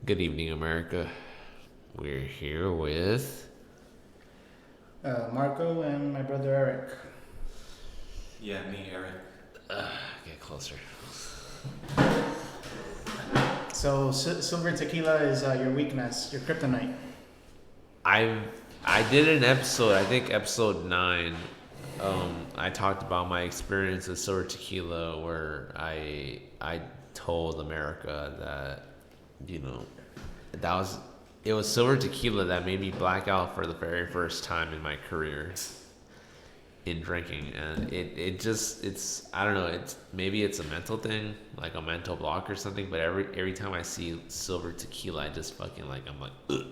Good evening, America. We're here with... Marco and my brother Eric. Yeah, me, Eric. Get closer. So silver tequila is your weakness, your kryptonite. I did an episode, I think episode 9. I talked about my experience with silver tequila, where I told America that, it was silver tequila that made me black out for the very first time in my career in drinking. And it's I don't know, maybe it's a mental thing, like a mental block or something, but every time I see silver tequila, I just fucking I'm like, ugh,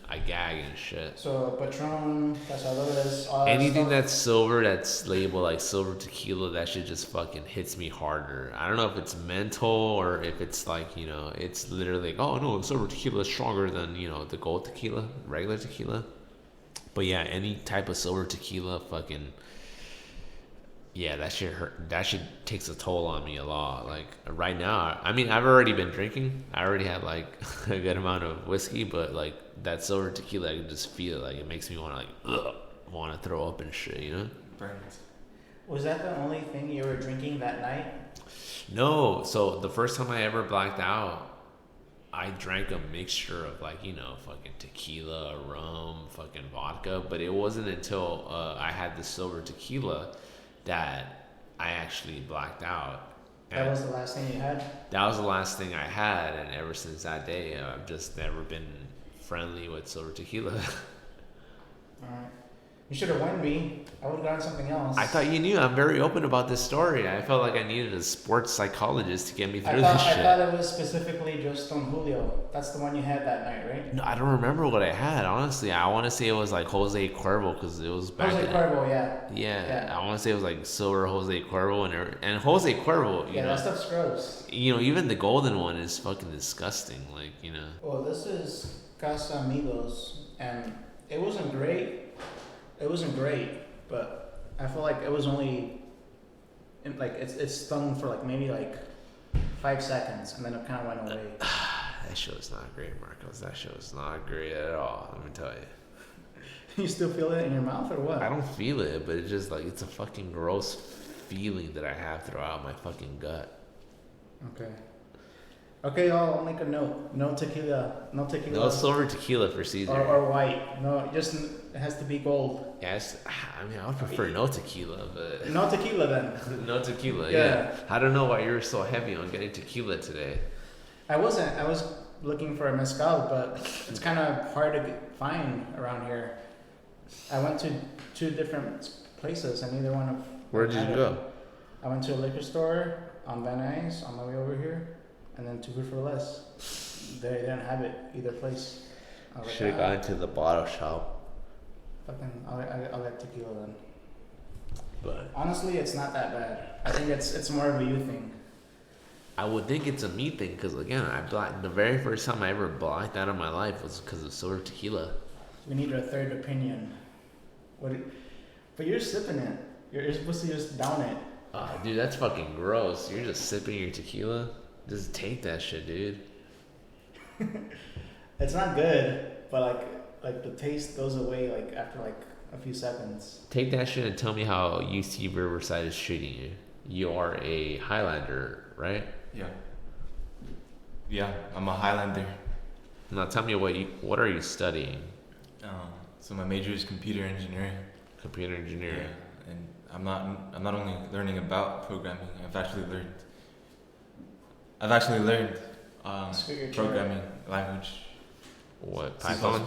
I gag and shit. So Patron, Cazadores, all that anything stuff. that's silver, that's labeled like silver tequila, that shit just fucking hits me harder. I don't know if it's mental or if it's like, it's literally like, oh no, silver tequila is stronger than, the gold tequila, regular tequila. But yeah, any type of silver tequila, fucking, yeah, that shit hurt. That shit takes a toll on me a lot. Like right now, I mean, I've already been drinking. I already had like a good amount of whiskey, but like that silver tequila, I can just feel it. Like it makes me want to want to throw up and shit, Burns. Was that the only thing you were drinking that night? No. So the first time I ever blacked out, I drank a mixture of fucking tequila, rum, fucking vodka. But it wasn't until I had the silver tequila that I actually blacked out. That was the last thing you had? That was the last thing I had, and ever since that day, I've just never been friendly with silver tequila. Alright. You should have warned me. I would have gotten something else. I thought you knew. I'm very open about this story. I felt like I needed a sports psychologist to get me through this shit. I thought it was specifically just Don Julio. That's the one you had that night, right? No, I don't remember what I had, honestly. I want to say it was like Jose Cuervo, because it was back Jose Cuervo, yeah. Yeah, I want to say it was like silver Jose Cuervo and Jose Cuervo. That stuff's gross. Even the golden one is fucking disgusting. Well, this is Casa Amigos, and it wasn't great. It wasn't great, but I feel like it was only it stung for maybe 5 seconds, and then it kind of went away. That show is not great, Marcos. That show is not great at all. Let me tell you. You still feel it in your mouth, or what? I don't feel it, but it's just it's a fucking gross feeling that I have throughout my fucking gut. Okay, y'all, I'll make a note. No tequila. No tequila. No silver tequila for Caesar. Or white. No, it has to be gold. Yes, I mean, I would prefer no tequila, but... No tequila, then. No tequila, yeah. I don't know why you're so heavy on getting tequila today. I wasn't. I was looking for a mezcal, but it's kind of hard to find around here. I went to 2 different places, and neither one of... Where did you go? I went to a liquor store on Van Nuys on my way over here. And then Too Good for Less. They didn't have it either place. Should have gone to the bottle shop. Fucking, I'll get tequila then. But honestly, it's not that bad. I think it's more of a you thing. I would think it's a me thing, because again, the very first time I ever blacked out of my life was because of silver tequila. We need a third opinion. But you're sipping it. You're supposed to just down it. Dude, that's fucking gross. You're just sipping your tequila. Just take that shit, dude. It's not good, but the taste goes away after a few seconds. Take that shit and tell me how UC Riverside is treating you. You are a Highlander, right? Yeah. Yeah, I'm a Highlander. Now tell me what are you studying? So my major is computer engineering. Computer engineering. Yeah, and I'm not only learning about programming. I've actually learned programming language. What, Python?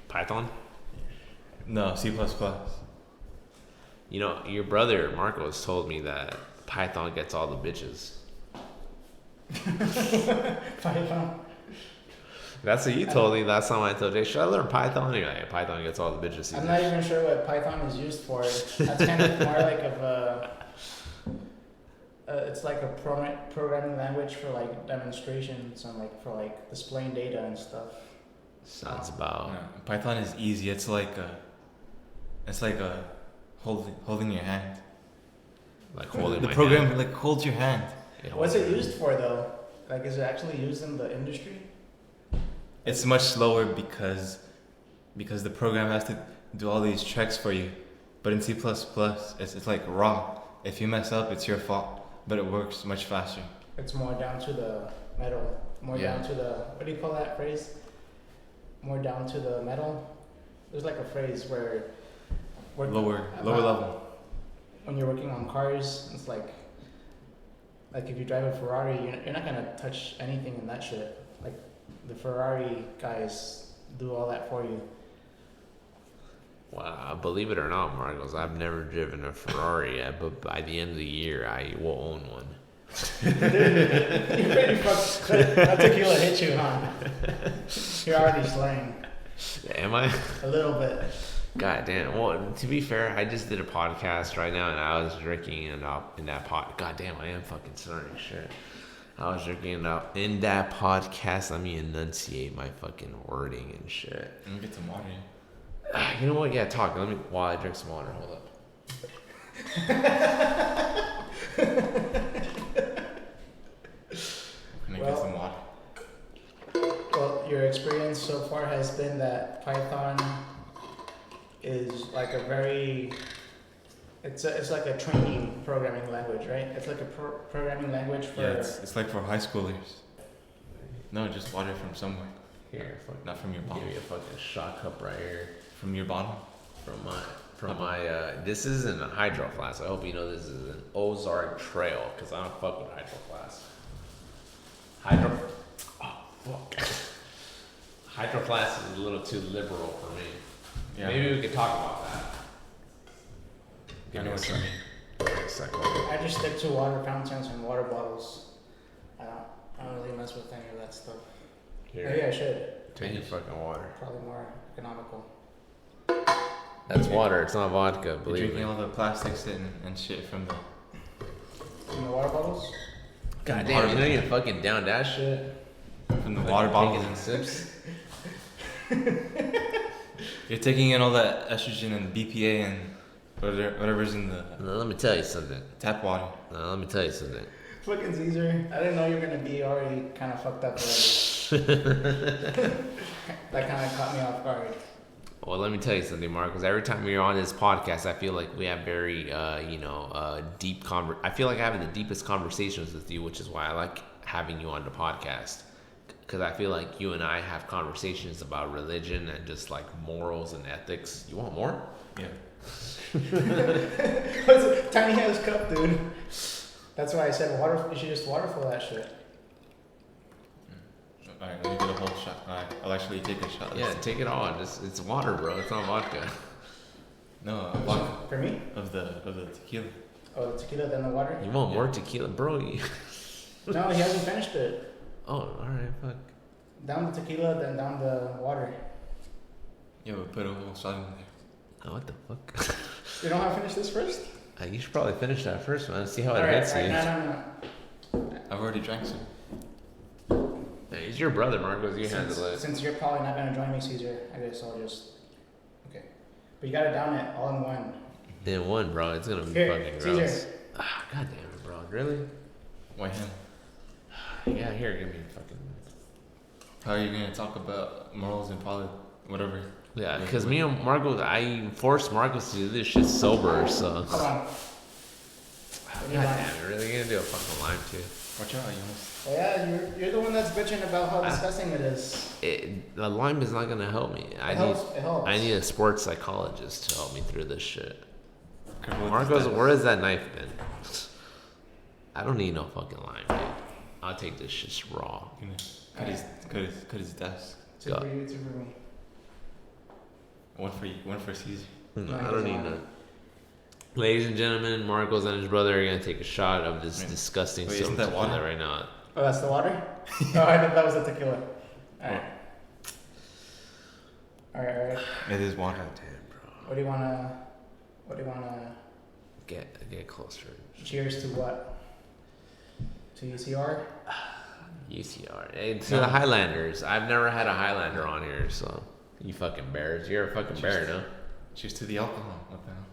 Python? No, C++. Your brother Marcos told me that Python gets all the bitches. Python? That's what you told me last time I told you. Should I learn Python? You're like, Python gets all the bitches. I'm not even sure what Python is used for. That's kind of more of a... it's like a programming language for demonstrations and for displaying data and stuff. Sounds about. Yeah, Python is easy. It's like holding your hand. Like holding the my program hand. holds your hand. What's it used for though? Like, is it actually used in the industry? It's much slower because the program has to do all these checks for you. But in C++, it's like raw. If you mess up, it's your fault. But it works much faster. It's more down to the metal. More down to the, what do you call that phrase? More down to the metal. There's like a phrase where Lower level. when you're working on cars, it's like if you drive a Ferrari, you're not gonna touch anything in that shit. Like the Ferrari guys do all that for you. Wow, believe it or not, Marcos, I've never driven a Ferrari yet, but by the end of the year, I will own one. You're pretty fucked. That tequila hit you, huh? You're already slaying. Am I? A little bit. God damn. Well, to be fair, I just did a podcast right now, and I was drinking in that pot. God damn, I am fucking starting shit. I was drinking in that podcast. Let me enunciate my fucking wording and shit. Let me get some water. You know what? Yeah, talk. Let me while I drink some water. Hold up. Can I get some water? Well, your experience so far has been that Python is like a very, it's like a training programming language, right? It's like a programming language for. Yeah, it's like for high schoolers. No, just water from somewhere. Here, fuck, Not from your bottle. give me a fucking shot cup right here. From your bottle? From my this isn't a hydro flask. I hope you know this is an Ozark Trail, because I don't fuck with hydro flasks. Oh fuck. Hydro flask is a little too liberal for me. Yeah. Maybe we could talk about that. I know what you mean. Give me a second. I just stick to water fountains and water bottles. I don't really mess with any of that stuff. Here, Maybe I should. take your fucking water. Probably more economical. That's water. It's not vodka. You're Believe drinking me. all the plastics and shit from the. In the water bottles? God damn, you know you fucking down that shit. From the water bottles and sips. You're taking in all that estrogen and BPA and whatever's in the Now, let me tell you something. tap water. Now, let me tell you something. Fucking Caesar. I didn't know you were gonna be already kind of fucked up already. That kind of caught me off guard. Well, let me tell you something, Marcos. Every time you're on this podcast, I feel like we have very, deep I feel like having the deepest conversations with you, which is why I like having you on the podcast. Because I feel like you and I have conversations about religion and just like morals and ethics. You want more? Yeah. What's a tiny ass cup, dude? That's why I said water. You should just waterfall that shit. Alright, let me get a whole shot. Alright, I'll actually take a shot. Yeah, take it on. It's water, bro. It's not vodka. No, vodka For me? of the tequila. Oh, the tequila, then the water? You want more tequila, bro? No, he hasn't finished it. Oh, alright, fuck. Down the tequila, then down the water. Yeah, we put a whole shot in there. Oh, what the fuck? You don't have to finish this first? You should probably finish that first, man. See how it Alright, hits you. no. I've already drank some. Hey, he's your brother, Marcos. You handle it. Since you're probably not gonna join me, Caesar, I guess I'll just. Okay. But you gotta down it all in one. In one, bro. It's gonna be Here, fucking gross. Caesar. Ah, God damn it, bro. Really? Why him? Yeah, here, give me fucking. How are you gonna talk about morals and whatever? Yeah, because me and Marcos, I forced Marcos to do this shit sober, so. Hold on. God damn it, really? You're gonna do a fucking lime too? Watch out, you almost. Oh, yeah, you're the one that's bitching about how disgusting it is. The lime is not gonna help me. It helps. I need a sports psychologist to help me through this shit. Careful with Marcos, the where has that knife been? I don't need no fucking lime, dude. I'll take this shit raw. Cut his desk. Two for you, two for me. One for Caesar. No, I don't need none. Ladies and gentlemen, Marcos and his brother are gonna take a shot of this disgusting Wait, silver isn't that tequila water? right now. Oh, that's the water? Oh, I thought that was the tequila. Alright. Alright. It is water. Damn, bro. What do you wanna Get closer. cheers to what? To UCR? UCR. Hey, to the Highlanders. I've never had a Highlander on here, so you fucking bears. You're a fucking bear, no? Cheers to the alcohol. What the hell?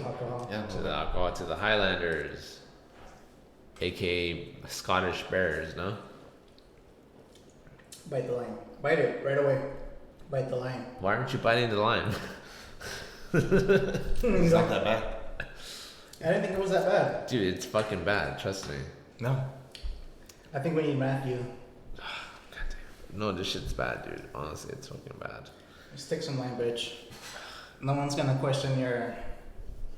To alcohol. Yeah. To the alcohol, to the Highlanders. aka Scottish Bears, no? Bite the line. Bite it right away. Bite the line. Why aren't you biting the line? It's not that bad. I didn't think it was that bad. Dude, it's fucking bad, trust me. No. I think we need Matthew. Goddamn. No, this shit's bad, dude. Honestly, it's fucking bad. Stick some language. No one's gonna question your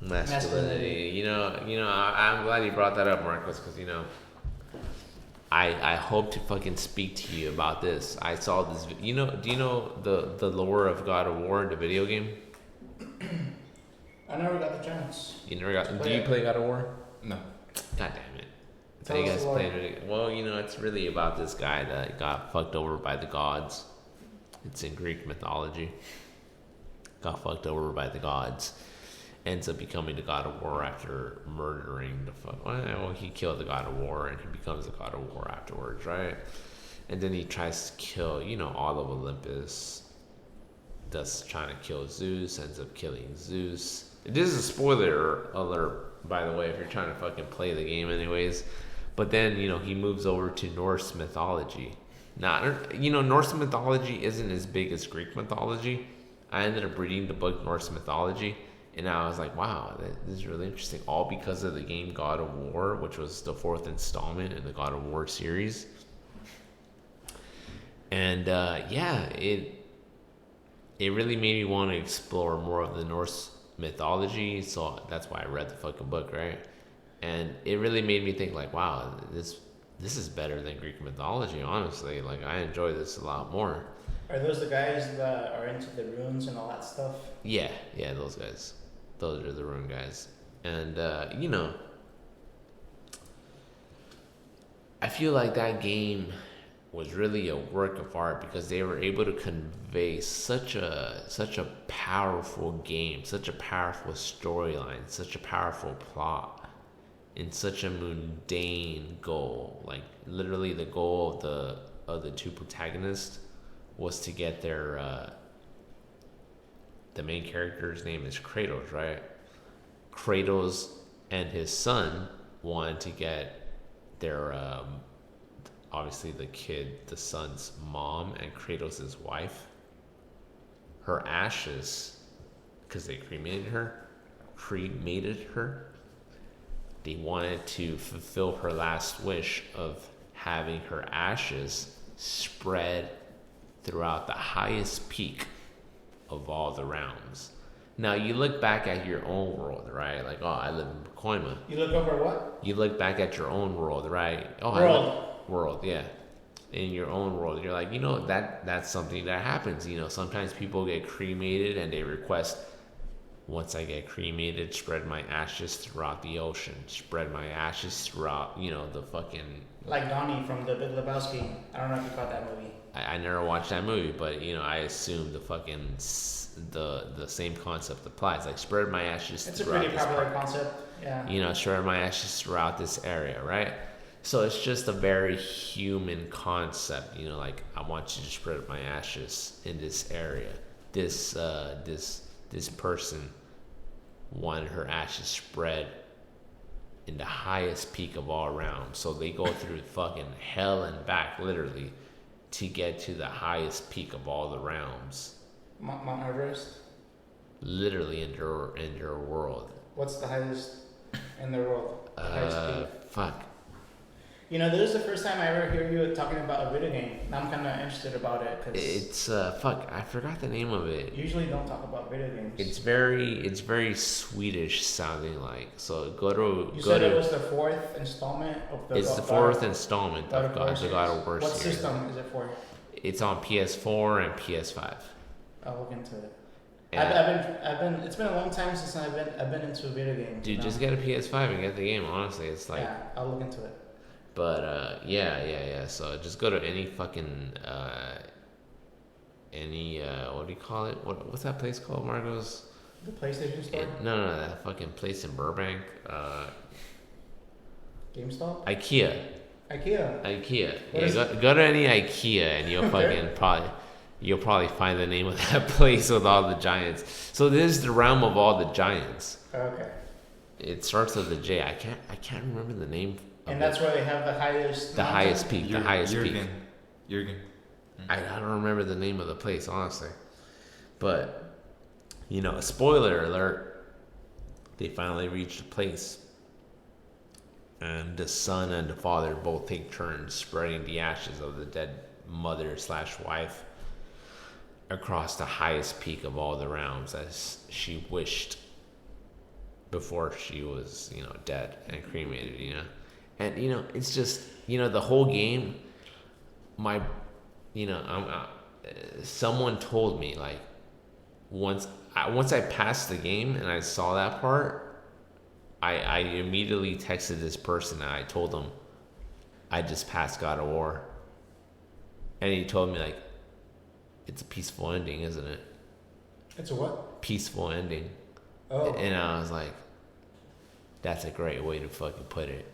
Masculinity. I'm glad you brought that up, Marcos, because I hope to fucking speak to you about this. I saw this. Do you know the lore of God of War, the video game? I never got the chance. You never got. Do you play God of War? No. God damn it! Tell You us guys the lore. played it. Well, it's really about this guy that got fucked over by the gods. It's in Greek mythology. Got fucked over by the gods. Ends up becoming the god of war after murdering the fuck. Well, he killed the god of war, and he becomes the god of war afterwards, right? And then he tries to kill, all of Olympus. Does trying to kill Zeus, ends up killing Zeus. This is a spoiler alert, by the way, if you're trying to fucking play the game, anyways. But then, he moves over to Norse mythology. Now, Norse mythology isn't as big as Greek mythology. I ended up reading the book Norse mythology. And I was like, wow, this is really interesting. All because of the game God of War, which was the 4th installment in the God of War series. And it really made me want to explore more of the Norse mythology. So that's why I read the fucking book, right? And it really made me think like, wow, this is better than Greek mythology, honestly. Like, I enjoy this a lot more. Are those the guys that are into the runes and all that stuff? Yeah, those guys. Those are the rune guys. And, I feel like that game was really a work of art because they were able to convey such a powerful game, such a powerful storyline, such a powerful plot, in such a mundane goal. Like, literally the goal of the two protagonists was to get their the main character's name is Kratos, right? Kratos and his son wanted to get their obviously the son's mom and Kratos' wife, her ashes, because they cremated her. They wanted to fulfill her last wish of having her ashes spread throughout the highest peak of all the realms. Now, you look back at your own world, right? Like, oh, I live in Pacoima. You look over what? You look back at your own world, right? Oh, world, yeah. In your own world, you're like, that's something that happens. Sometimes people get cremated and they request, once I get cremated, spread my ashes throughout the ocean. Spread my ashes throughout, the fucking... Like Donnie from The Big Lebowski. I don't know if you caught that movie. I never watched that movie, but I assume the fucking the same concept applies. Like, spread my ashes. It's a pretty popular concept. Yeah. Spread my ashes throughout this area, right? So it's just a very human concept. Like, I want you to spread my ashes in this area. This person wanted her ashes spread in the highest peak of all realms. So they go through fucking hell and back, literally, to get to the highest peak of all the realms. Mount Everest? Literally in their world. What's the highest in the world? Fuck. This is the first time I ever hear you talking about a video game. Now I'm kind of interested about it. Cause it's, fuck, I forgot the name of it. Usually don't talk about video games. It's very Swedish sounding like. So go to... You said it was the 4th installment of the... It's the 4th installment of the God of War What series. system is it for? It's on PS4 and PS5. I'll look into it. And I've been. It's been a long time since I've been into a video game. Dude, just get a PS5 and get the game. Honestly, it's like. Yeah, I'll look into it. But yeah. So just go to any fucking what do you call it? What's that place called, Marcos? The PlayStation Store. No, that fucking place in Burbank. GameStop. IKEA. Yeah, go to any IKEA and you'll probably find the name of that place with all the giants. So this is the realm of all the giants. Okay. It starts with a J. I can't remember the name And that's where they have the highest. The highest peak. The highest peak. Jurgen. I don't remember the name of the place, honestly. But, you know, spoiler alert, they finally reached the place. And the son and the father both take turns spreading the ashes of the dead mother/wife across the highest peak of all the realms as she wished before she was, you know, dead and cremated, you know. And, you know, it's just, you know, the whole game, someone told me, like, once I passed the game and I saw that part, I immediately texted this person and I told him I just passed God of War. And he told me, like, it's a peaceful ending, isn't it? It's a what? Peaceful ending. Oh. And I was like, that's a great way to fucking put it.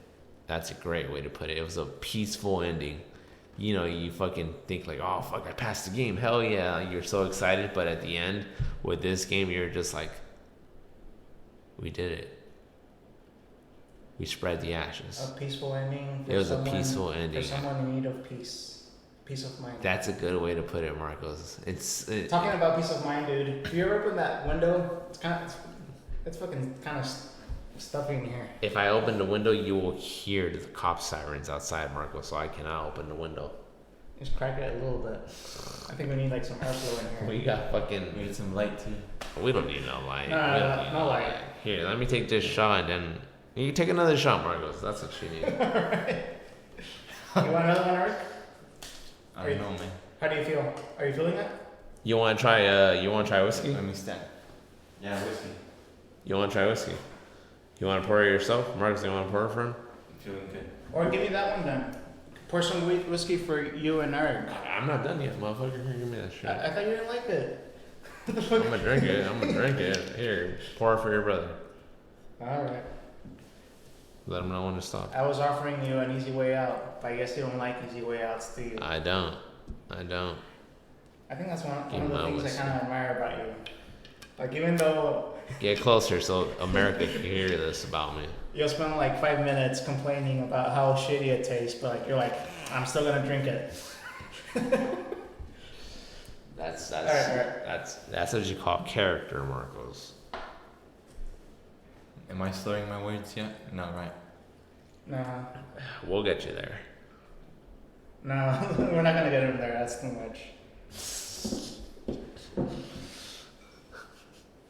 That's a great way to put it. It was a peaceful ending. You know, you fucking think like, oh, fuck, I passed the game. Hell yeah. You're so excited. But at the end, with this game, you're just like, we did it. We spread the ashes. A peaceful ending. It was a peaceful ending. For someone in need of peace. Peace of mind. That's a good way to put it, Marcos. Talking about peace of mind, dude. If you ever open that window, it's fucking kind of stuffy in here. If I open the window, you will hear the cop sirens outside, Marcos, so I cannot open the window. Just crack it a little bit. I think we need like some airflow in here. We got fucking... We need some light too. We don't need no light. No light. Here, let me take this shot and then... You take another shot, Marcos. That's what you need. Alright. You want another one, Eric? I don't know, man. How do you feel? Are you feeling it? You want to try whiskey? Let me stand. Yeah, whiskey. You want to try whiskey? You want to pour it yourself? Marcos, you want to pour it for him? I'm feeling good. Or give me that one then. Pour some whiskey for you and Eric. I'm not done yet, motherfucker. Here, give me that shit. I thought you didn't like it. I'm gonna drink it. Here, pour it for your brother. Alright. Let him know when to stop. I was offering you an easy way out, but I guess you don't like easy way outs, do you? I don't. I think that's one of the things whiskey. I kind of admire about you. Like, even though Get closer so America can hear this about me. you'll spend like 5 minutes complaining about how shitty it tastes, but like, you're like, I'm still gonna drink it. That's Alright. that's what you call character, Marcos. Am I slurring my words yet? No, right? Nah. We'll get you there. No, we're not gonna get him there. That's too much.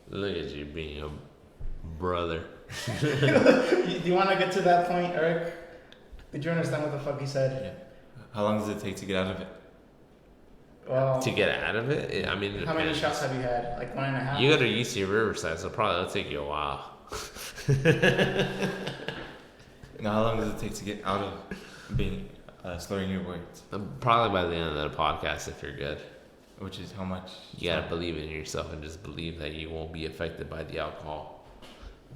Look at you being a brother. Do you want to get to that point, Eric? Did you understand what the fuck he said? Yeah. How long does it take to get out of it? Well, To get out of it, I mean, it how many depends. shots have you had? Like 1.5? You go to UC Riverside, so probably it'll take you a while. Now, how long does it take to get out of being slurring your words? Probably by the end of the podcast, if you're good. Which is how much? You gotta believe in yourself and just believe that you won't be affected by the alcohol.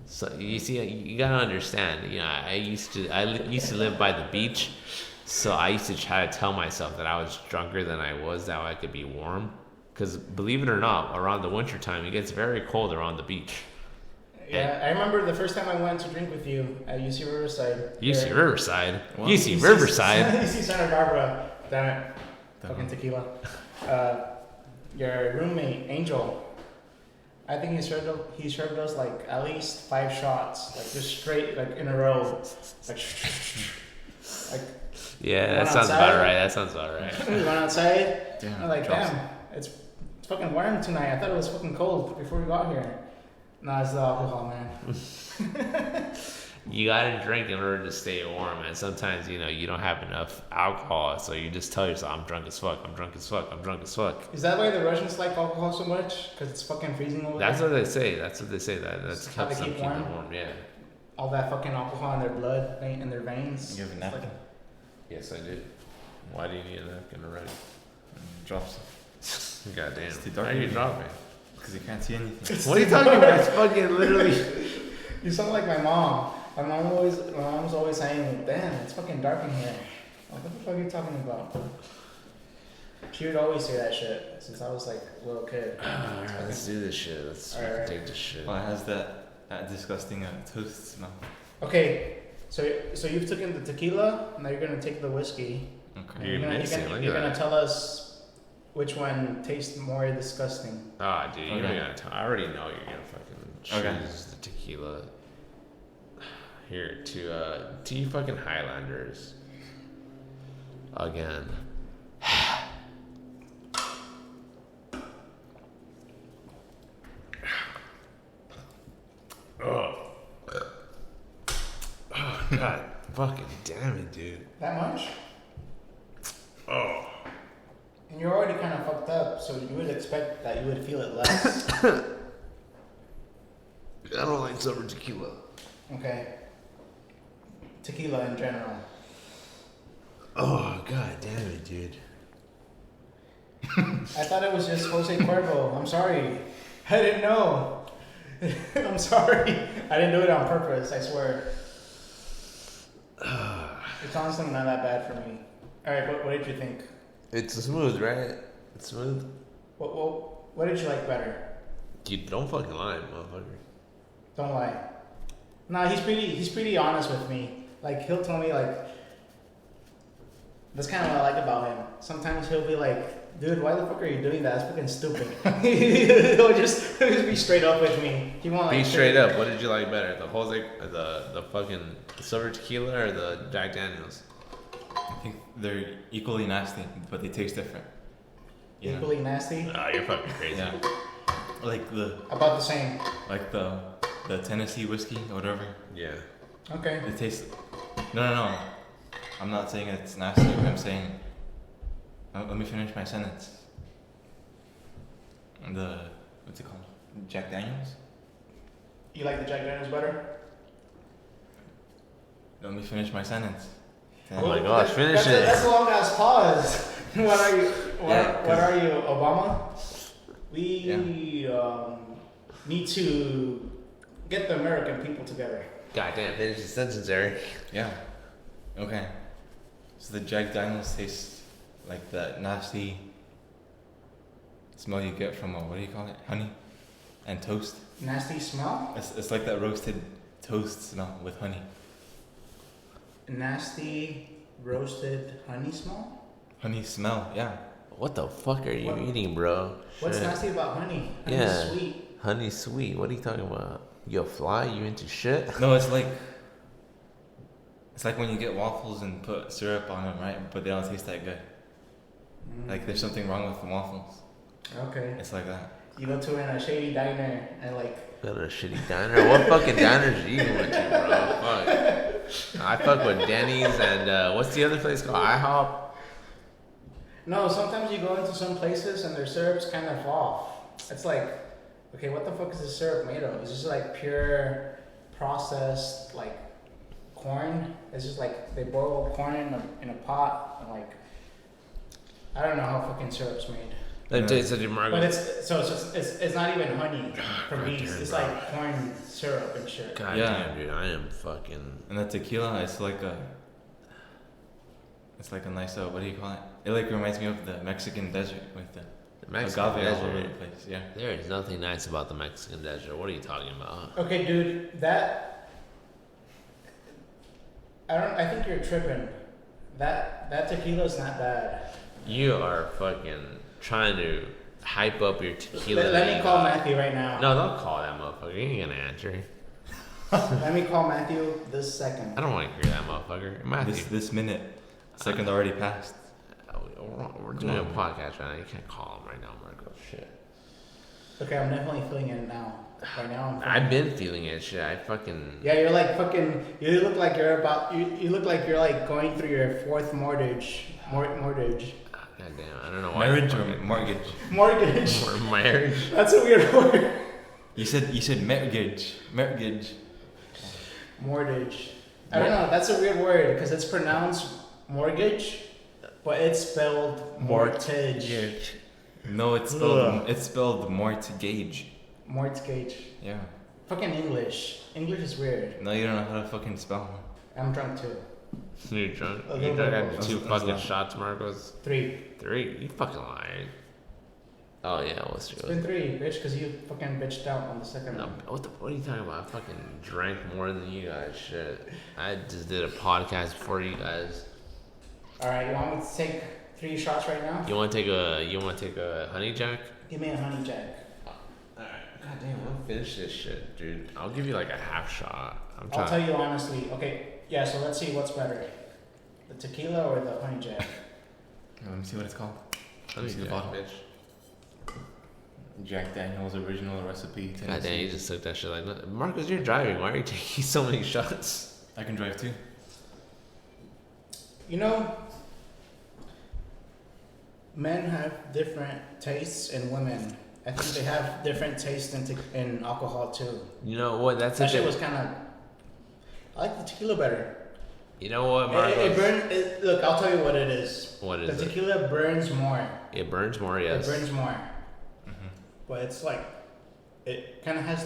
So you see, you gotta understand. You know, I used to live by the beach, so I used to try to tell myself that I was drunker than I was, that I could be warm. Because believe it or not, around the winter time, it gets very cold around the beach. Yeah, I remember the first time I went to drink with you at UC Riverside. UC Riverside? What? UC Riverside? UC Santa Barbara. Damn it. Fucking tequila. Your roommate, Angel, I think he served us like at least 5 shots, like just straight, like in a row. Like Yeah, Went that sounds outside. about right. That sounds about right. we went outside. Damn, I'm like, drops. damn, it's fucking warm tonight. I thought it was fucking cold before we got here. Nah, it's the alcohol, man. You gotta drink in order to stay warm, and sometimes, you know, you don't have enough alcohol, so you just tell yourself, I'm drunk as fuck, I'm drunk as fuck, I'm drunk as fuck. Is that why the Russians like alcohol so much? Because it's fucking freezing over That's there? what they say. That's what they say. That's How helps they them keep keep them warm? warm. Yeah. All that fucking alcohol in their blood, in their veins. You have a It's napkin? like- Yes, I did. Why do you need a napkin already? Drops. Goddamn. It's too dark How are you in here. dropping? Because you can't see anything. What are you talking about? It's fucking literally. You sound like my mom. My mom's always saying, "Damn, it's fucking dark in here." Like, what the fuck are you talking about? She would always say that shit since I was like a little kid. Alright, let's do this shit. Let's fucking Alright. take this shit. Well, it has that disgusting toast smell. Okay, So you've taken the tequila. Now you're gonna take the whiskey. Okay. You're mixing, look at you're gonna that. tell us which one tastes more disgusting. Ah, dude, you Okay. don't gotta tell. I already know you're gonna fucking choose Okay. the tequila. Here, to you fucking Highlanders. Again. Oh. Oh, God fucking damn it, dude. That much? Oh. And you're already kind of fucked up, so you would expect that you would feel it less. I don't like silver tequila. Okay. Tequila in general. Oh, God damn it, dude. I thought it was just Jose Cuervo. I'm sorry. I didn't know. I'm sorry. I didn't do it on purpose, I swear. It's honestly not that bad for me. Alright, what did you think? It's smooth, right? It's smooth. What did you like better? Dude, don't fucking lie, motherfucker. Don't lie. Nah, he's pretty honest with me. Like, he'll tell me, like, that's kind of what I like about him. Sometimes he'll be like, dude, why the fuck are you doing that? That's fucking stupid. he'll just be straight up with me. He won't, like, Be straight up. What did you like better? The fucking silver tequila or the Jack Daniels? I think they're equally nasty, but they taste different. You know? Equally nasty. Oh, you're fucking crazy. Yeah. Like About the same. the Tennessee whiskey or whatever. Yeah. Okay. It tastes. No. I'm not saying it's nasty. I'm saying. Let me finish my sentence. What's it called? Jack Daniels. You like the Jack Daniels better? Let me finish my sentence. Oh my gosh, finish it. That's a long ass pause. What are you? Yeah, What are you, Obama? We Yeah. need to get the American people together. Goddamn, finish the sentence, Eric. Yeah. Okay. So the Jack Daniels tastes like that nasty smell you get from what do you call it? Honey and toast. Nasty smell? It's like that roasted toast smell with honey. Nasty roasted honey smell? Honey smell, yeah. What the fuck are you What? eating, bro? What's Shit. nasty about honey? Honey's Yeah. sweet. Honey sweet. What are you talking about? You a fly? You into shit? No, it's like when you get waffles and put syrup on them, right? But they don't taste that good. Like there's something wrong with the waffles. Okay. It's like that. You go to a shady diner and like. Got a shitty diner. What fucking diners are you going to, bro? Fuck. I fuck with Denny's and what's the other place called? IHOP. No, sometimes you go into some places and their syrup's kind of off. It's like, okay, what the fuck is this syrup made of? It's just like pure processed like corn. It's just like they boil corn in a pot and like I don't know how fucking syrup's made. Let me tell you something, Margo. But it's not even honey for me. Goddamn, It's bro. like corn syrup and shit. God Yeah. damn, dude, I am fucking. And the tequila, it's like a nice, what do you call it? It like reminds me of the Mexican desert with the Mexican agave all over the desert. place. Yeah. There is nothing nice about the Mexican desert. What are you talking about? Okay, dude, I think you're tripping. That tequila's not bad. You are fucking trying to hype up your tequila. Let me call Matthew right now. No, don't call that motherfucker. He ain't gonna answer. Let me call Matthew this second. I don't want to hear that motherfucker. Matthew, This minute, second already passed. we're doing a podcast right now. You can't call him right now, Marco. Shit. Okay, I'm definitely feeling it now. Right now, I'm feeling I've it. been feeling it. Shit, I fucking. Yeah, you're like fucking. You look like you're about. You look like you're like going through your fourth mortgage. Mortgage. God damn, I don't know why. Marriage or fucking- mortgage? Mortgage. Or marriage. That's a weird word. You said mortgage. Mortgage. Mortgage. I don't know. That's a weird word because it's pronounced mortgage, but it's spelled mortgage. No, it's spelled mortgage. Mortgage. Yeah. Fucking English. English is weird. No, you don't know how to fucking spell. I'm drunk too. You're drunk. A You little done bit had more. two That's fucking not- shots, Marcos. 3. 3. You fucking lying. Oh yeah, what's It's true? been 3, bitch, because you fucking bitched out on the second No, one. what are you talking about? I fucking drank more than you guys. Shit, I just did a podcast before you guys. All right, you want me to take 3 shots right now? You want to take a honey jack? Give me a honey jack. Alright. God damn, I'll finish this shit, dude. I'll give you like a half shot. I'll tell you honestly. Okay, yeah. So let's see what's better, the tequila or the honey jack. Let me see what it's called. Let me see see the the bottle. bitch. Jack Daniel's original recipe. God Tennessee. damn, you just took that shit like that. Marcus, you're driving. Why are you taking so many shots? I can drive too. You know, men have different tastes, and women, I think they have different tastes in alcohol too. You know what? That's That a shit bit. was kind of. I like the tequila better. You know what, It Marcus? burns. Look, I'll tell you what it is. What is The it? tequila burns more. It burns more, yes. It burns more, Mm-hmm. but it's like it kind of has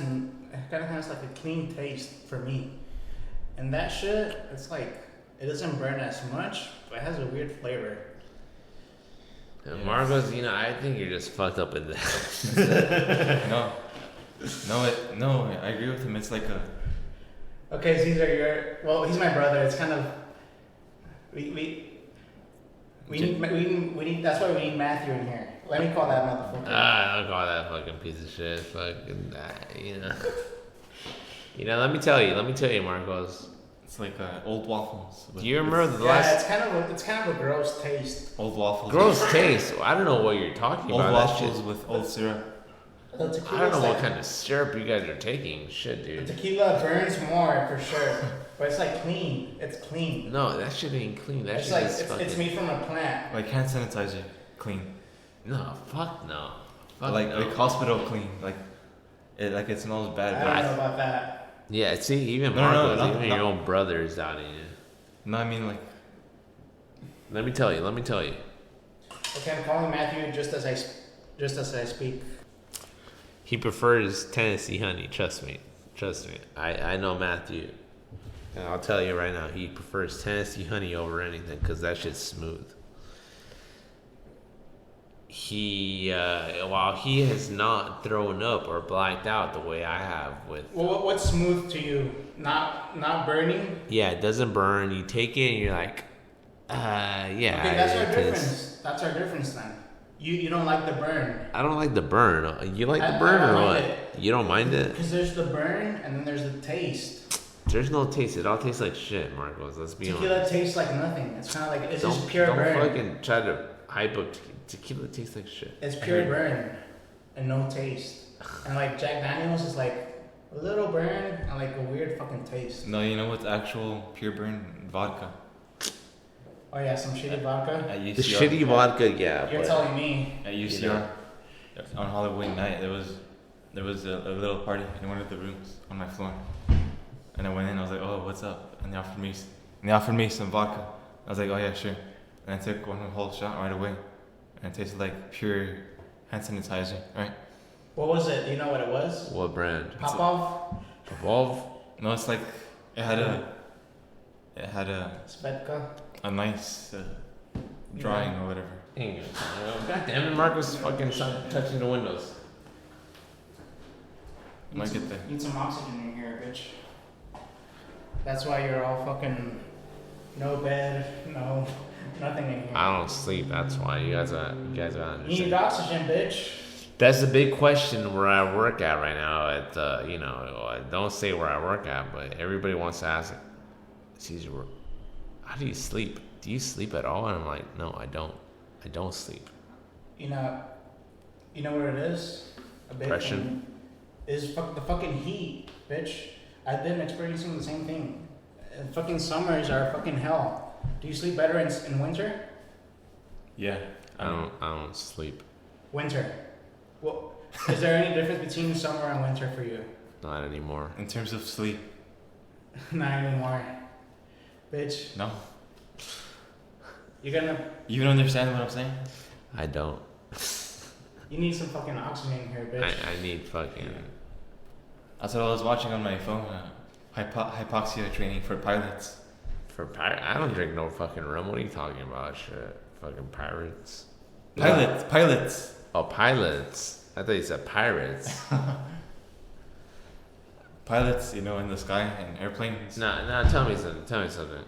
like a clean taste for me. And that shit, it's like it doesn't burn as much, but it has a weird flavor. And Marcos, you know, I think you're just fucked up in that. No, I agree with him. It's like a. Okay, Caesar, he's my brother. It's kind of we need that's why we need Matthew in here. Let me call that motherfucker. I don't call that fucking piece of shit. Fucking, you know. You know, let me tell you, Marcos. It's like old waffles. Do you remember the Yeah, last it's kind of a gross taste. old waffles? gross taste? I don't know what you're talking Old about. That waffles shit. with old syrup. The I tequila's don't know like, what kind of syrup you guys are taking. Shit, the dude. tequila burns more for sure, but it's like clean. It's clean. No, that shit ain't clean. That It's shit like is it's fucking. made from a plant. Like hand sanitizer, clean. No, fuck no. Fuck like no. like hospital clean. Like it smells bad. I But don't know about that. Yeah, see, even No, Marcos, no, even no. your own brothers out here. no, I mean like Let me tell you. Okay, I'm calling Matthew just as I speak. He prefers Tennessee honey. Trust me. I know Matthew. And I'll tell you right now, he prefers Tennessee honey over anything because that shit's smooth. While he has not thrown up or blacked out the way I have with. Well, what's smooth to you? Not burning. Yeah, it doesn't burn. You take it and you're like, yeah. Okay, that's our it is. difference. That's our difference then. You don't like the burn. I don't like the burn. You like I the burn don't or mind what? it. You don't mind it? Because there's the burn and then there's the taste. There's no taste. It all tastes like shit, Marcos. Let's be Tequila honest. tastes like nothing. It's kind of like it's just Don't pure burn. fucking try to hype up tequila. Tastes like shit. It's pure burn and no taste. And like Jack Daniel's is like a little burn and like a weird fucking taste. no, you know what's actual pure burn? Vodka. Oh yeah, some shitty vodka. At UCR. The shitty vodka, yeah. You're but telling me. At UCR. You know. On Halloween night, there was a little party in one of the rooms on my floor, and I went in. I was like, "Oh, what's up?" And they offered me some vodka. I was like, "Oh yeah, sure." And I took one whole shot right away, and it tasted like pure hand sanitizer, right? What was it? Do you know what it was? What brand? Pop off. Evolve. No, it's like it had a Svedka. a nice drawing or whatever. Hang on. God damn it, Marcos is fucking touching the windows. Might get there. Need some oxygen in here, bitch. That's why you're all fucking no bed, no nothing in here. I don't sleep. That's why you guys gotta You need understand. oxygen, bitch. That's the big question where I work at right now. At I don't say where I work at, but everybody wants to ask, Caesar, how do you sleep? Do you sleep at all? And I'm like, no, I don't. I don't sleep. You know what it is? A big Depression. thing is the fucking heat, bitch. I've been experiencing the same thing. Fucking summers are fucking hell. Do you sleep better in winter? Yeah. I don't sleep. Winter. Well, is there any difference between summer and winter for you? Not anymore. In terms of sleep, Not anymore. Bitch, no. you're gonna. You don't understand what I'm saying? I don't. You need some fucking oxygen in here, bitch. I need fucking. That's what I was watching on my phone. Hypoxia training for pilots. I don't drink no fucking rum. What are you talking about? Shit. Fucking pirates. Pilots. Oh, pilots. I thought you said pirates. Pilots, in the sky and airplanes. Nah, tell me something.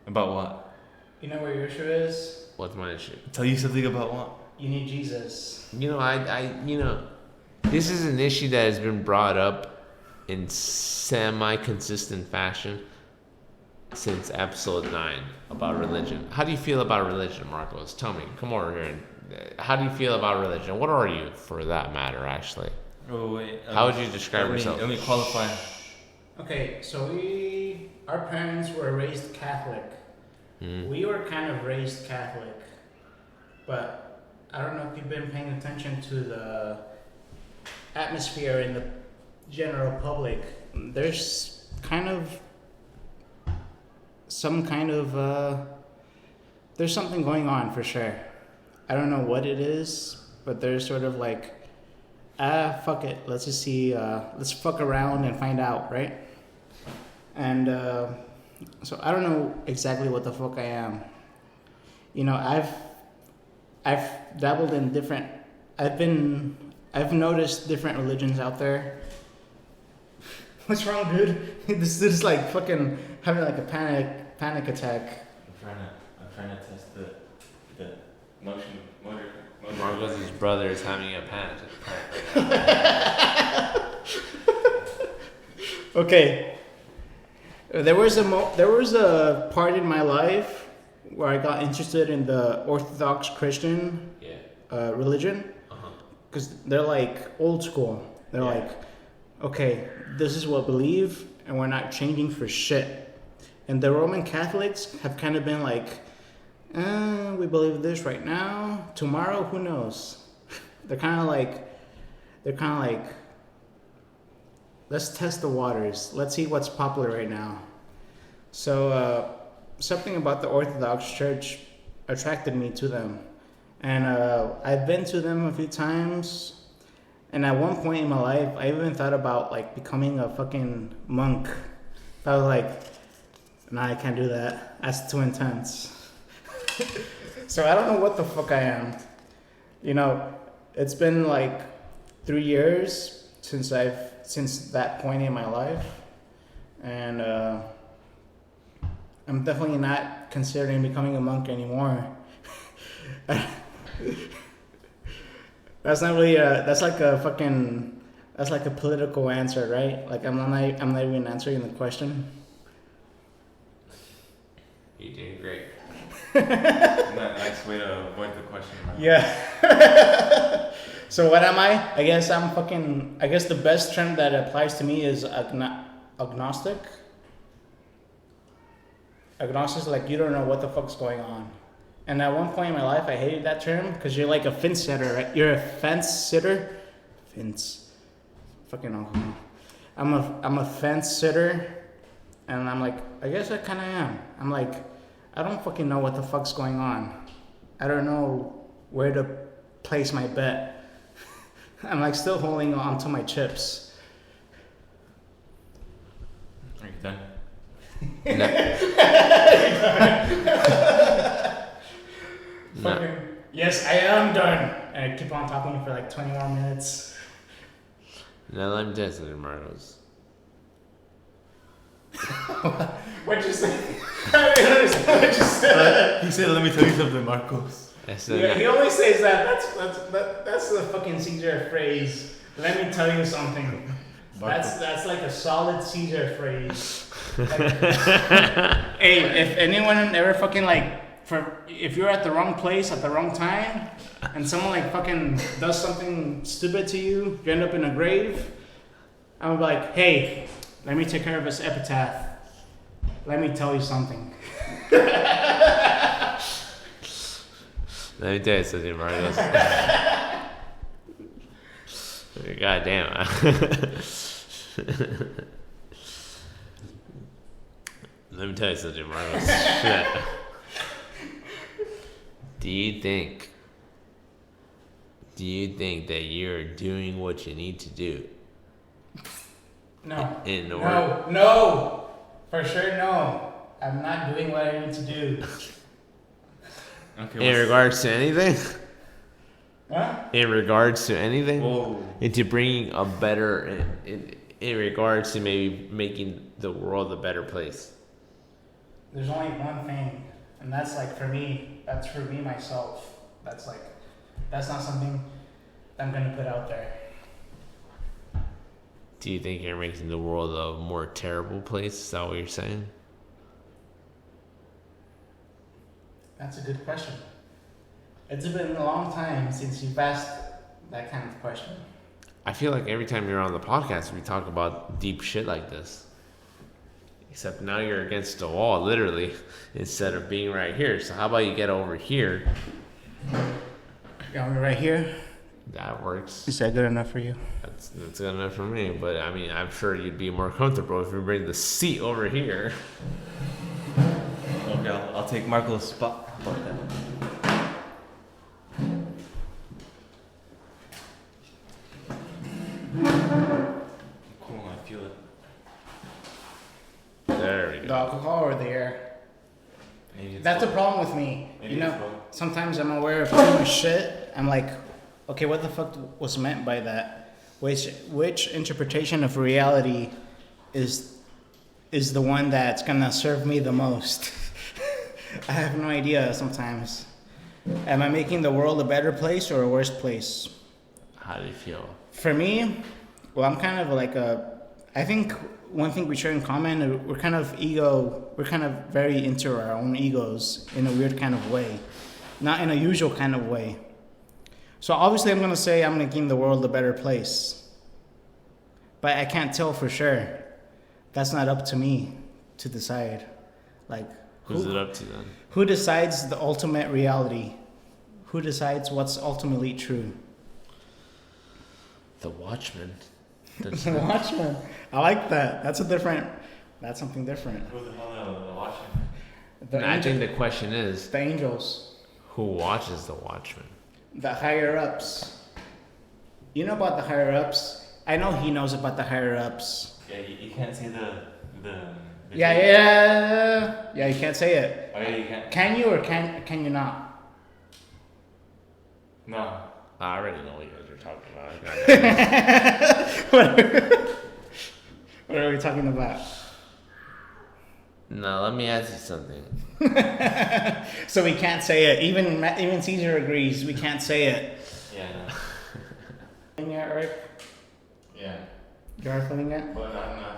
About what? You know where your issue is? What's my issue? Tell you something about what? You need Jesus. This is an issue that has been brought up in semi-consistent fashion since episode 9 about religion. How do you feel about religion, Marcos? Tell me. Come over here. How do you feel about religion? What are you, for that matter, actually? Oh, wait. How would you describe yourself? Let me qualify. Okay, so our parents were raised Catholic. We were kind of raised Catholic, but I don't know if you've been paying attention to the atmosphere in the general public. There's there's something going on for sure. I don't know what it is, but there's sort of like, fuck it, let's just see, let's fuck around and find out, right? And so I don't know exactly what the fuck I am. I've dabbled in different. I've noticed different religions out there. What's wrong, dude? This is like fucking having like a panic attack. I'm trying to test the motor. Marcos' brother is having a panic attack. Okay. There was a part in my life where I got interested in the Orthodox Christian religion, because they're like old school. They're like, okay, this is what we believe, and we're not changing for shit. And the Roman Catholics have kind of been like, we believe this right now. Tomorrow, who knows? They're kind of like, let's test the waters. Let's see what's popular right now. So something about the Orthodox Church attracted me to them. And I've been to them a few times. And at one point in my life, I even thought about like becoming a fucking monk. I was like, nah, I can't do that. That's too intense. So I don't know what the fuck I am. It's been like 3 years since that point in my life. And I'm definitely not considering becoming a monk anymore. That's not really that's like a political answer, right? Like I'm not even answering the question. You're doing great. Nice way to avoid the question. Right? Yeah. So what am I? I guess the best term that applies to me is agnostic. Agnostic is like you don't know what the fuck's going on. And at one point in my life, I hated that term because you're like a fence sitter, right? You're a fence sitter. Fence. Fucking awful. I'm a fence sitter. And I'm like, I guess I kind of am. I'm like, I don't fucking know what the fuck's going on. I don't know where to place my bet. I'm like still holding on to my chips. Are you done? No. Yes, I am done. And I keep on talking for like 20 more minutes. Now let me tell you something, Marcos. What'd you say? I didn't understand what you said. He said, "Let me tell you something, Marcos." He always says that. That's the fucking Caesar phrase. Let me tell you something. That's like a solid Caesar phrase. Hey, if anyone ever fucking if you're at the wrong place at the wrong time, and someone like fucking does something stupid to you, you end up in a grave. I'm gonna be like, hey, let me take care of his epitaph. Let me tell you something. Let me tell you something, Marcos. God damn. Let me tell you something, Marcos. Do you think that you're doing what you need to do? No. No. For sure, no. I'm not doing what I need to do. Okay. In regards to anything? Huh? In regards to anything? Whoa. Into bringing a better... In regards to maybe making the world a better place. There's only one thing, and that's like for me. That's for me myself. That's not something I'm gonna put out there. Do you think you're making the world a more terrible place? Is that what you're saying? That's a good question. It's been a long time since you've asked that kind of question. I feel like every time you're on the podcast, we talk about deep shit like this. Except now you're against the wall, literally, instead of being right here. So how about you get over here? Got me right here. That works. Is that good enough for you? That's good enough for me. But I mean, I'm sure you'd be more comfortable if we bring the seat over here. Okay, I'll take Marco's spot. Cool, I feel it. There we The go. alcohol or the air? Maybe it's That's the both. problem with me. Maybe You know, it's both. sometimes I'm aware of too much shit. I'm like, okay, what the fuck was meant by that? Which interpretation of reality is the one that's gonna serve me the most? I have no idea sometimes. Am I making the world a better place or a worse place? How do you feel? For me, well, I'm kind of like I think one thing we share in common, we're kind of very into our own egos in a weird kind of way. Not in a usual kind of way. So obviously I'm going to say I'm making the world a better place. But I can't tell for sure. That's not up to me to decide. Like, Who's it up to then? who decides the ultimate reality? Who decides what's ultimately true? The Watchmen. The Watchmen. I like that. That's something different. Who the hell are the Watchmen? I think the question is, The angels. who watches the Watchmen? The higher ups. You know about the higher ups? I know he knows about the higher ups. Yeah, you can't say the Yeah, you can't say it. Oh yeah, you can't. Can you or can you not? No. I already know what you guys are talking about. What are we talking about? No, let me ask you something. So we can't say it. Even Caesar agrees we can't say it. Yeah, no. Feeling it, Rick? Yeah. You are feeling it? But not enough.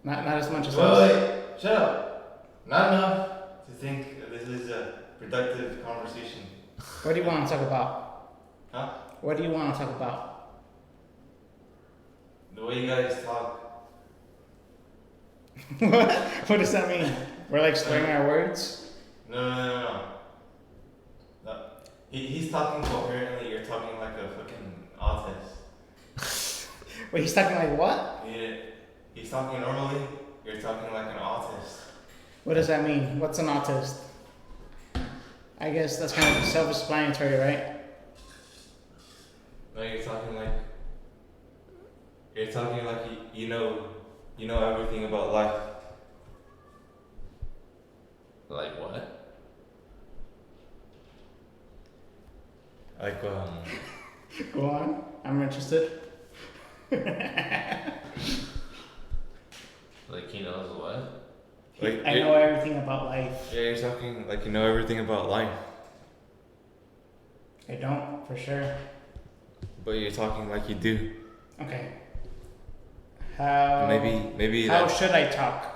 Not as much as Wait, shut up. Not enough to think this is a productive conversation. What do you want to talk about? Huh? What do you want to talk about? The way you guys talk. What does that mean? We're like slurring our words? No. He's talking coherently, you're talking like a fucking autist. Wait, he's talking like what? He's talking normally, you're talking like an autist. What does that mean? What's an autist? I guess that's kind of self-explanatory, right? No, you're talking like you know everything about life. Like what? Like Go on. I'm interested. Like he knows what? Like I know everything about life. Yeah, you're talking like you know everything about life. I don't, for sure. But you're talking like you do. Okay. How? Maybe How that. should I talk?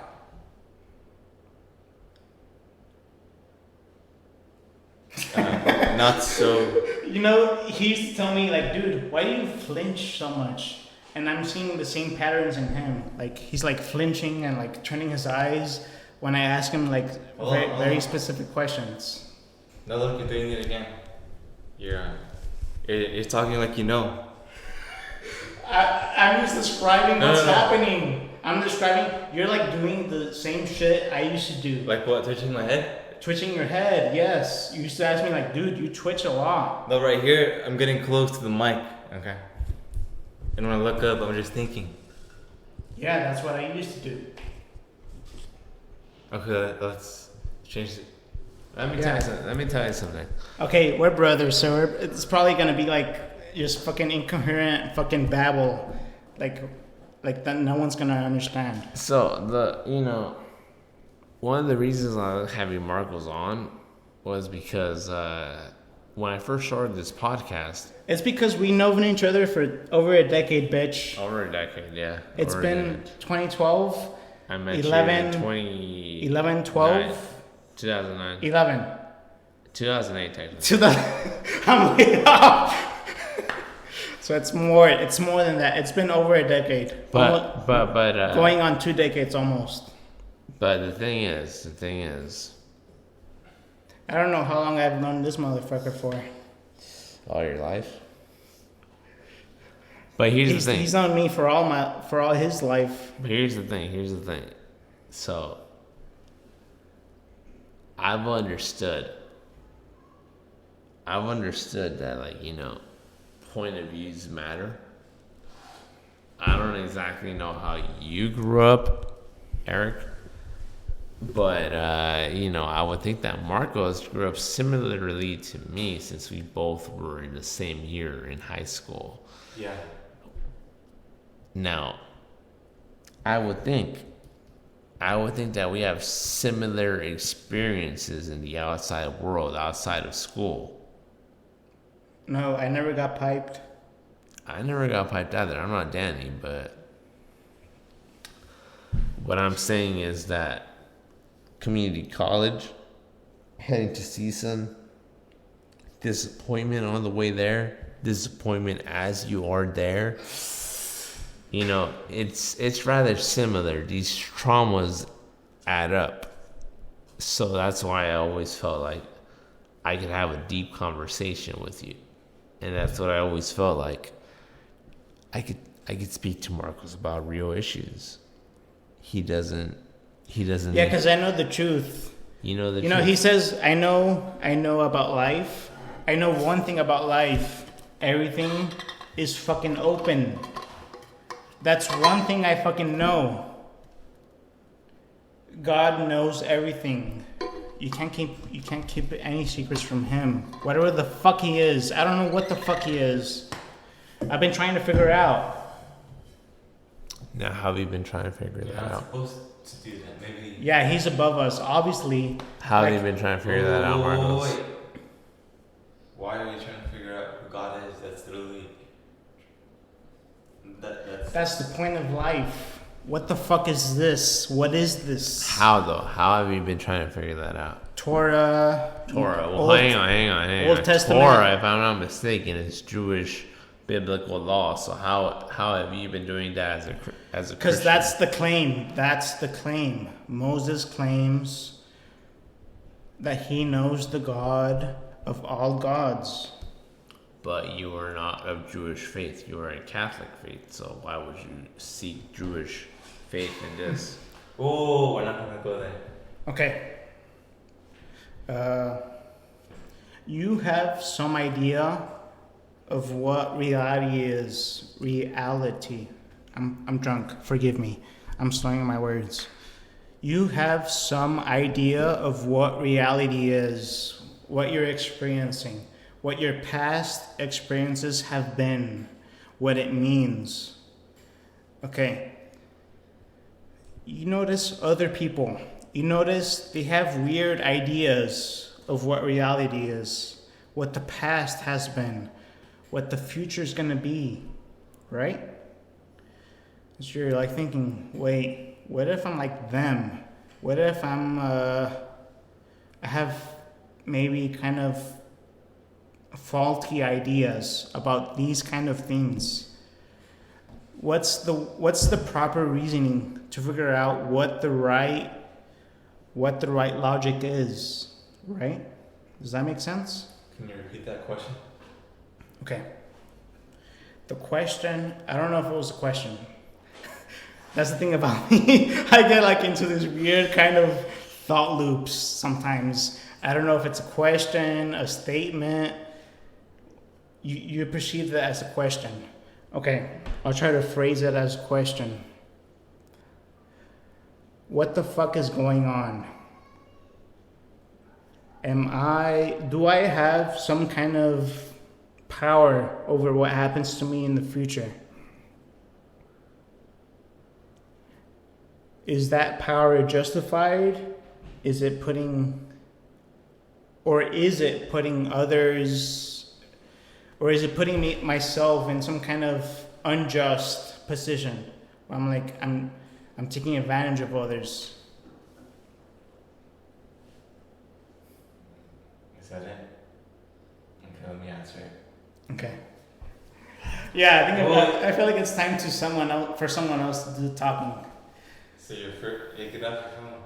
Not so. You know, he used to tell me, like, dude, why do you flinch so much? And I'm seeing the same patterns in him. Like, he's like flinching and like turning his eyes when I ask him like Hold on. very specific questions. No, look, you're doing it again. You're talking like you know. I'm just describing No, what's no, no. happening. I'm describing, you're like doing the same shit I used to do. Like what? Touching my head? Twitching your head, yes. You used to ask me like, dude, you twitch a lot. No, right here, I'm getting close to the mic. Okay. And when I look up, I'm just thinking. Yeah, that's what I used to do. Okay, let's change it. Let me tell you something. Okay, we're brothers, so it's probably gonna be like just fucking incoherent fucking babble, like that no one's gonna understand. So one of the reasons I was having Marcos on was because when I first started this podcast, It's because we known each other for over a decade, bitch. over a decade, yeah. It's been 2012, I met 11, you in 11, 12, 2009. 11. 2008, technically. 2000. I'm way off. So it's more than that. It's been over a decade. But Going on 2 decades almost. But the thing is, I don't know how long I've known this motherfucker for. all your life. But here's the thing. He's known me for all his life. But here's the thing. So I've understood that, like, point of views matter. I don't exactly know how you grew up, Eric, but I would think that Marcos grew up similarly to me, since we both were in the same year in high school. Yeah. Now, I would think that we have similar experiences in the outside world, outside of school. No, I never got piped. I never got piped either. I'm not Danny, but what I'm saying is that community college, heading to CSUN, disappointment on the way there, disappointment as you are there. It's rather similar. These traumas add up. So that's why I always felt like I could have a deep conversation with you. And that's what I always felt like. I could speak to Marcos about real issues. He doesn't. Yeah, because I know the truth. You know the truth. He says, I know about life. I know one thing about life. Everything is fucking open. That's one thing I fucking know. God knows everything. You can't keep any secrets from him. Whatever the fuck he is. I don't know what the fuck he is. I've been trying to figure it out. Now, how have you been trying to figure that out? Supposed to do that. Maybe. Yeah, he's above us, obviously. How have you been trying to figure that out, Marcos? Wait. Why are you trying to figure out who God is? That's literally. That's the point of life. What the fuck is this? What is this? How though? How have you been trying to figure that out? Torah. Well, hang on. Old Testament. Torah, if I'm not mistaken, is Jewish biblical law. So how have you been doing that as a Christian? Because that's the claim. Moses claims that he knows the God of all gods. But you are not of Jewish faith. You are a Catholic faith. So why would you seek Jewish faith in this? Oh, we're not gonna go there. Okay. You have some idea of what reality is. Reality. I'm drunk. Forgive me. I'm slurring my words. You have some idea of what reality is, what you're experiencing, what your past experiences have been, what it means. Okay. You notice other people. You notice they have weird ideas of what reality is, what the past has been, what the future's gonna be, right? So you're like thinking, wait, what if I'm like them? What if I have maybe kind of faulty ideas about these kind of things? What's the proper reasoning to figure out what the right logic is, right? Does that make sense? Can you repeat that question? Okay. The question, I don't know if it was a question. That's the thing about me. I get like into this weird kind of thought loops sometimes. I don't know if it's a question, a statement. You perceive that as a question. Okay, I'll try to phrase it as a question. What the fuck is going on? Do I have some kind of power over what happens to me in the future? Is that power justified? Is it putting others, or is it putting myself in some kind of unjust position where I'm taking advantage of others? Is that it? Okay, let me answer it. Okay. Yeah, I feel like it's time for someone else to do the talking. So get up your phone.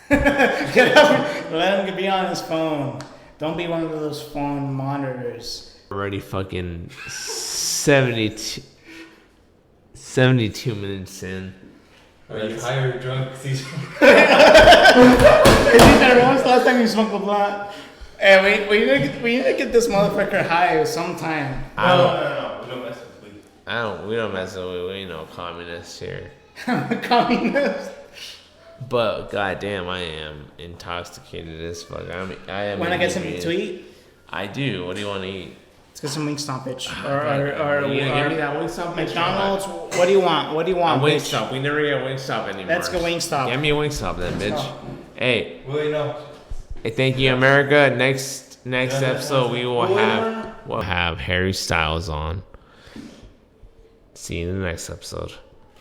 Get up, let him be on his phone. Don't be one of those phone monitors. Already fucking 72 minutes in. Are you high or drunk, Caesar? When was the last time you smoked a blunt? Hey, we need to get this motherfucker high sometime. No. We don't mess with weed. We don't mess with it. We ain't no communists here. I'm a communist. But goddamn, I am intoxicated as fuck. I am. Want to get something to eat? I do. What do you want to eat? Let's get some Wingstop, bitch. Give me that Wingstop, bitch. McDonald's. What do you want? Wingstop. We never get Wingstop anymore. Let's go Wingstop. Give me a Wingstop then, bitch. Oh. Hey. Willie, no. Hey, thank you, America. Next episode we'll have Harry Styles on. See you in the next episode.